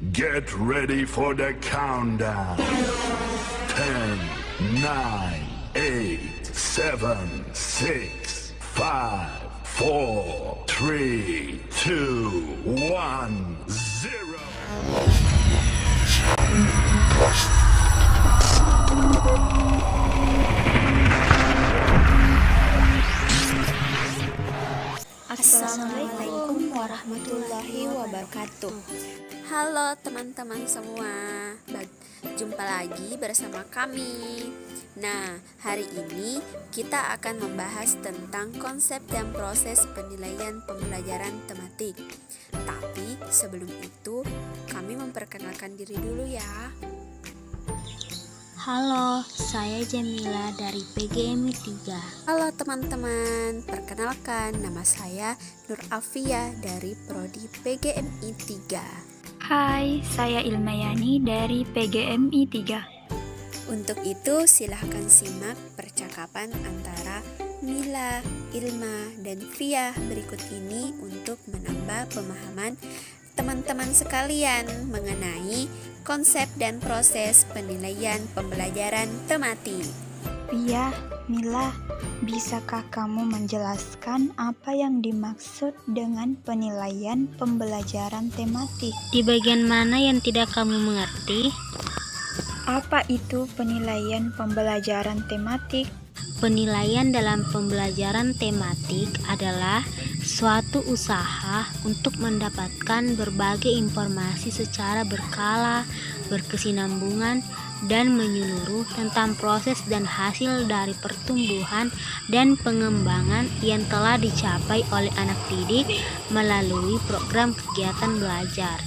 Get ready for the countdown. 10, 9, 8, 7, 6, 5, 4, 3, 2, 1, 0. Assalamualaikum warahmatullahi wabarakatuh. Halo teman-teman semua, jumpa lagi bersama kami. Nah, hari ini kita akan membahas tentang konsep dan proses penilaian pembelajaran tematik. Tapi sebelum itu, kami memperkenalkan diri dulu ya. Halo, saya Jamila dari PGMI 3. Halo teman-teman, perkenalkan nama saya Nur Afia dari Prodi PGMI 3. Hai, saya Ilmayani dari PGMI 3. Untuk itu silahkan simak percakapan antara Mila, Ilma, dan Fia berikut ini untuk menambah pemahaman teman-teman sekalian mengenai konsep dan proses penilaian pembelajaran tematik. Fia, Mila, bisakah kamu menjelaskan apa yang dimaksud dengan penilaian pembelajaran tematik? Di bagian mana yang tidak kamu mengerti? Apa itu penilaian pembelajaran tematik? Penilaian dalam pembelajaran tematik adalah suatu usaha untuk mendapatkan berbagai informasi secara berkala, berkesinambungan, dan menyeluruh tentang proses dan hasil dari pertumbuhan dan pengembangan yang telah dicapai oleh anak didik melalui program kegiatan belajar.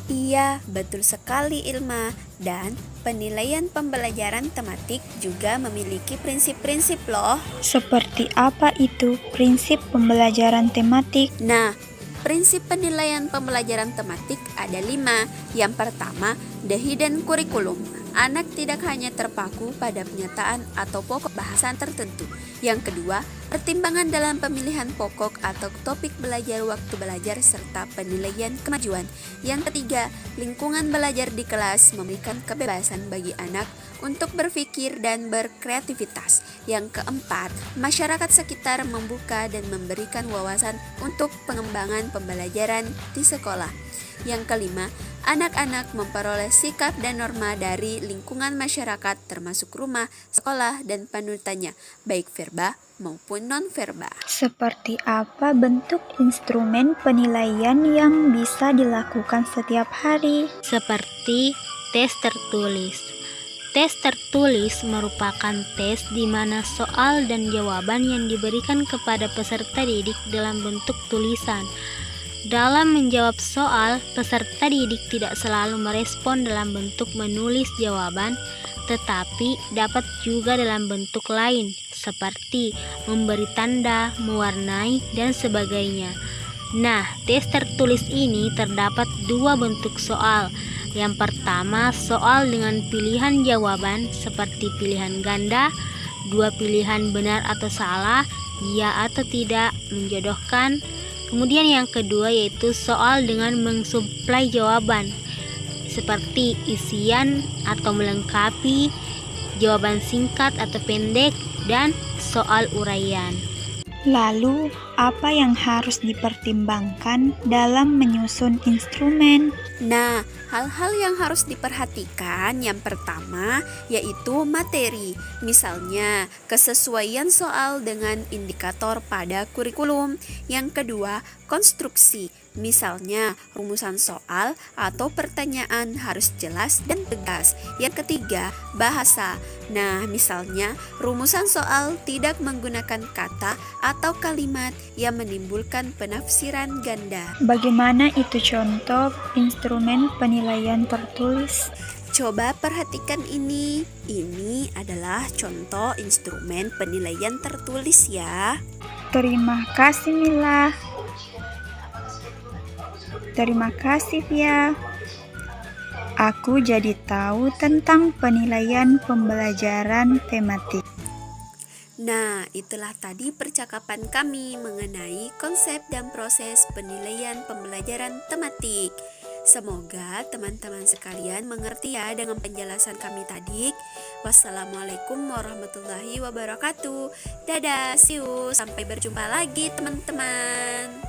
Iya, betul sekali Ilma. Dan penilaian pembelajaran tematik juga memiliki prinsip-prinsip loh. Seperti apa itu prinsip pembelajaran tematik? Nah, prinsip penilaian pembelajaran tematik ada 5. Yang pertama, the hidden curriculum. Anak tidak hanya terpaku pada penyataan atau pokok bahasan tertentu. Yang kedua, pertimbangan dalam pemilihan pokok atau topik belajar waktu belajar serta penilaian kemajuan. Yang ketiga, lingkungan belajar di kelas memberikan kebebasan bagi anak untuk berpikir dan berkreativitas. Yang keempat, masyarakat sekitar membuka dan memberikan wawasan untuk pengembangan pembelajaran di sekolah. Yang kelima, anak-anak memperoleh sikap dan norma dari lingkungan masyarakat termasuk rumah, sekolah, dan panutannya, baik verba maupun non-verba. Seperti apa bentuk instrumen penilaian yang bisa dilakukan setiap hari? Seperti tes tertulis. Tes tertulis merupakan tes di mana soal dan jawaban yang diberikan kepada peserta didik dalam bentuk tulisan. Dalam menjawab soal, peserta didik tidak selalu merespon dalam bentuk menulis jawaban, tetapi dapat juga dalam bentuk lain, seperti memberi tanda, mewarnai, dan sebagainya. Nah, tes tertulis ini terdapat 2 bentuk soal. Yang pertama, soal dengan pilihan jawaban seperti pilihan ganda, 2 pilihan benar atau salah, ya atau tidak, menjodohkan. Kemudian yang kedua yaitu soal dengan mensuplai jawaban seperti isian atau melengkapi, jawaban singkat atau pendek, dan soal uraian. Lalu, apa yang harus dipertimbangkan dalam menyusun instrumen? Nah, hal-hal yang harus diperhatikan yang pertama yaitu materi. Misalnya, kesesuaian soal dengan indikator pada kurikulum. Yang kedua, konstruksi. Misalnya, rumusan soal atau pertanyaan harus jelas dan tegas. Yang ketiga, bahasa. Nah, misalnya, rumusan soal tidak menggunakan kata atau kalimat yang menimbulkan penafsiran ganda. Bagaimana itu contoh instrumen penilaian tertulis? Coba perhatikan ini. Ini adalah contoh instrumen penilaian tertulis ya. Terima kasih Mila. Terima kasih Fia. Aku jadi tahu tentang penilaian pembelajaran tematik. Nah, itulah tadi percakapan kami mengenai konsep dan proses penilaian pembelajaran tematik. Semoga teman-teman sekalian mengerti ya dengan penjelasan kami tadi. Wassalamualaikum warahmatullahi wabarakatuh. Dadah, see you. Sampai berjumpa lagi teman-teman.